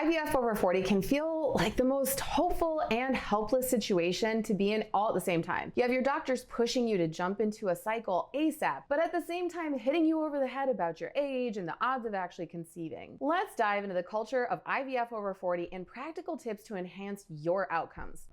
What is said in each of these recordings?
IVF over 40 can feel like the most hopeful and helpless situation to be in all at the same time. You have your doctors pushing you to jump into a cycle ASAP, but at the same time hitting you over the head about your age and the odds of actually conceiving. Let's dive into the culture of IVF over 40 and practical tips to enhance your outcomes.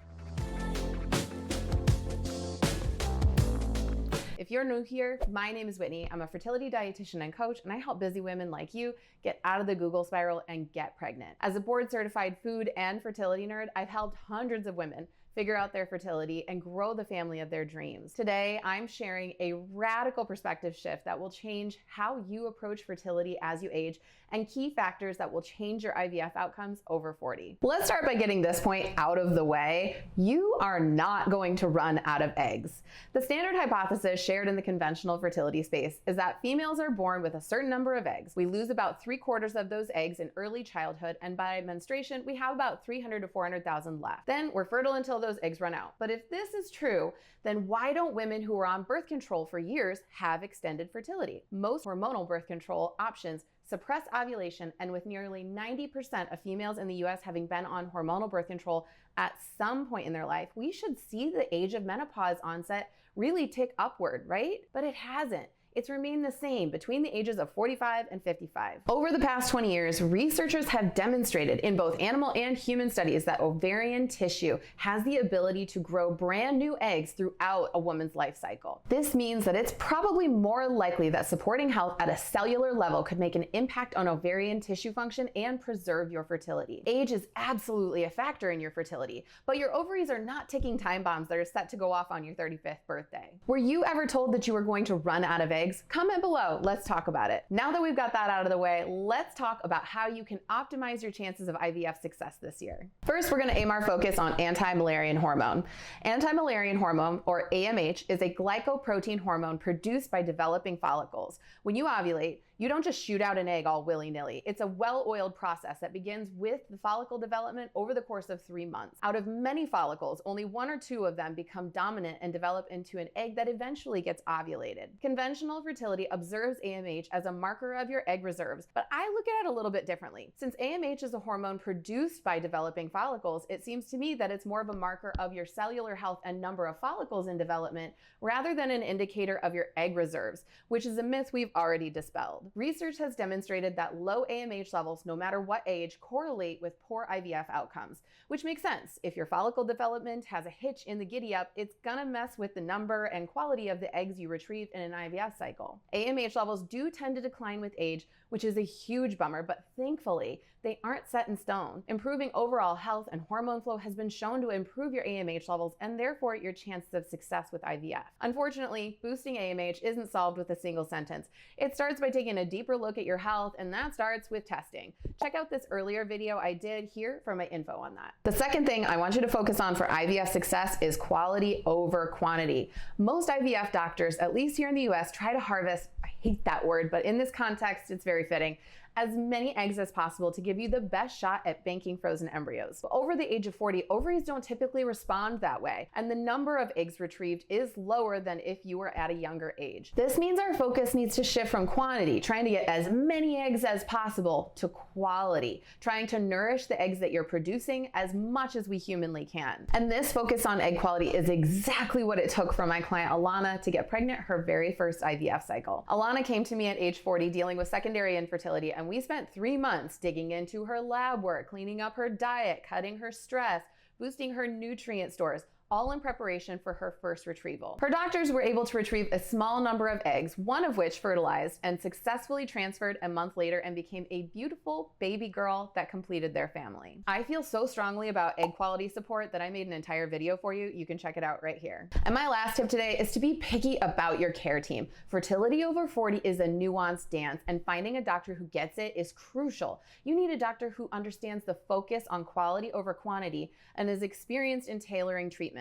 If you're new here, my name is Whitney. I'm a fertility dietitian and coach, and I help busy women like you get out of the Google spiral and get pregnant. As a board-certified food and fertility nerd, I've helped hundreds of women figure out their fertility and grow the family of their dreams. Today, I'm sharing a radical perspective shift that will change how you approach fertility as you age and key factors that will change your IVF outcomes over 40. Let's start by getting this point out of the way. You are not going to run out of eggs. The standard hypothesis shared in the conventional fertility space is that females are born with a certain number of eggs. We lose about 3/4 of those eggs in early childhood, and by menstruation, we have about 300 to 400,000 left. Then we're fertile until those eggs run out. But if this is true, then why don't women who are on birth control for years have extended fertility? Most hormonal birth control options suppress ovulation, and with nearly 90% of females in the US having been on hormonal birth control at some point in their life, we should see the age of menopause onset really tick upward, right? But it hasn't. It's remained the same between the ages of 45 and 55. Over the past 20 years, researchers have demonstrated in both animal and human studies that ovarian tissue has the ability to grow brand new eggs throughout a woman's life cycle. This means that it's probably more likely that supporting health at a cellular level could make an impact on ovarian tissue function and preserve your fertility. Age is absolutely a factor in your fertility, but your ovaries are not ticking time bombs that are set to go off on your 35th birthday. Were you ever told that you were going to run out of eggs? Comment below, let's talk about it. Now that we've got that out of the way, let's talk about how you can optimize your chances of IVF success this year. First, we're gonna aim our focus on anti-malarion hormone. Anti-malarion hormone, or AMH, is a glycoprotein hormone produced by developing follicles. When you ovulate, you don't just shoot out an egg all willy-nilly. It's a well-oiled process that begins with the follicle development over the course of 3 months. Out of many follicles, only 1 or 2 of them become dominant and develop into an egg that eventually gets ovulated. Conventional fertility observes AMH as a marker of your egg reserves, but I look at it a little bit differently. Since AMH is a hormone produced by developing follicles, it seems to me that it's more of a marker of your cellular health and number of follicles in development rather than an indicator of your egg reserves, which is a myth we've already dispelled. Research has demonstrated that low AMH levels, no matter what age, correlate with poor IVF outcomes, which makes sense. If your follicle development has a hitch in the giddy up, it's gonna mess with the number and quality of the eggs you retrieve in an IVF cycle. AMH levels do tend to decline with age, which is a huge bummer, but thankfully, they aren't set in stone. Improving overall health and hormone flow has been shown to improve your AMH levels and therefore your chances of success with IVF. Unfortunately, boosting AMH isn't solved with a single sentence. It starts by taking a deeper look at your health, and that starts with testing. Check out this earlier video I did here for my info on that. The second thing I want you to focus on for IVF success is quality over quantity. Most IVF doctors, at least here in the US, try to harvest, I hate that word, but in this context, it's very fitting, as many eggs as possible to give you the best shot at banking frozen embryos. But over the age of 40, ovaries don't typically respond that way, and the number of eggs retrieved is lower than if you were at a younger age. This means our focus needs to shift from quantity, trying to get as many eggs as possible, to quality, trying to nourish the eggs that you're producing as much as we humanly can. And this focus on egg quality is exactly what it took for my client Alana to get pregnant her very first IVF cycle. Alana came to me at age 40 dealing with secondary infertility, and we spent 3 months digging into her lab work, cleaning up her diet, cutting her stress, boosting her nutrient stores, all in preparation for her first retrieval. Her doctors were able to retrieve a small number of eggs, one of which fertilized and successfully transferred a month later and became a beautiful baby girl that completed their family. I feel so strongly about egg quality support that I made an entire video for you. You can check it out right here. And my last tip today is to be picky about your care team. Fertility over 40 is a nuanced dance, and finding a doctor who gets it is crucial. You need a doctor who understands the focus on quality over quantity and is experienced in tailoring treatment.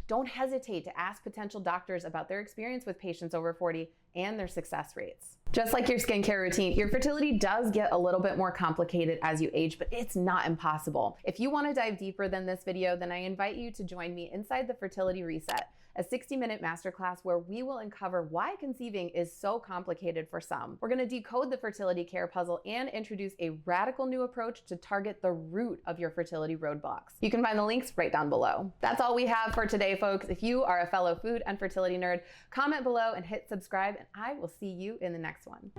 Don't hesitate to ask potential doctors about their experience with patients over 40 and their success rates. Just like your skincare routine, your fertility does get a little bit more complicated as you age, but it's not impossible. If you want to dive deeper than this video, then I invite you to join me inside the Fertility Reset, a 60-minute masterclass where we will uncover why conceiving is so complicated for some. We're going to decode the fertility care puzzle and introduce a radical new approach to target the root of your fertility roadblocks. You can find the links right down below. That's all we have for today, folks. If you are a fellow food and fertility nerd, comment below and hit subscribe, and I will see you in the next one.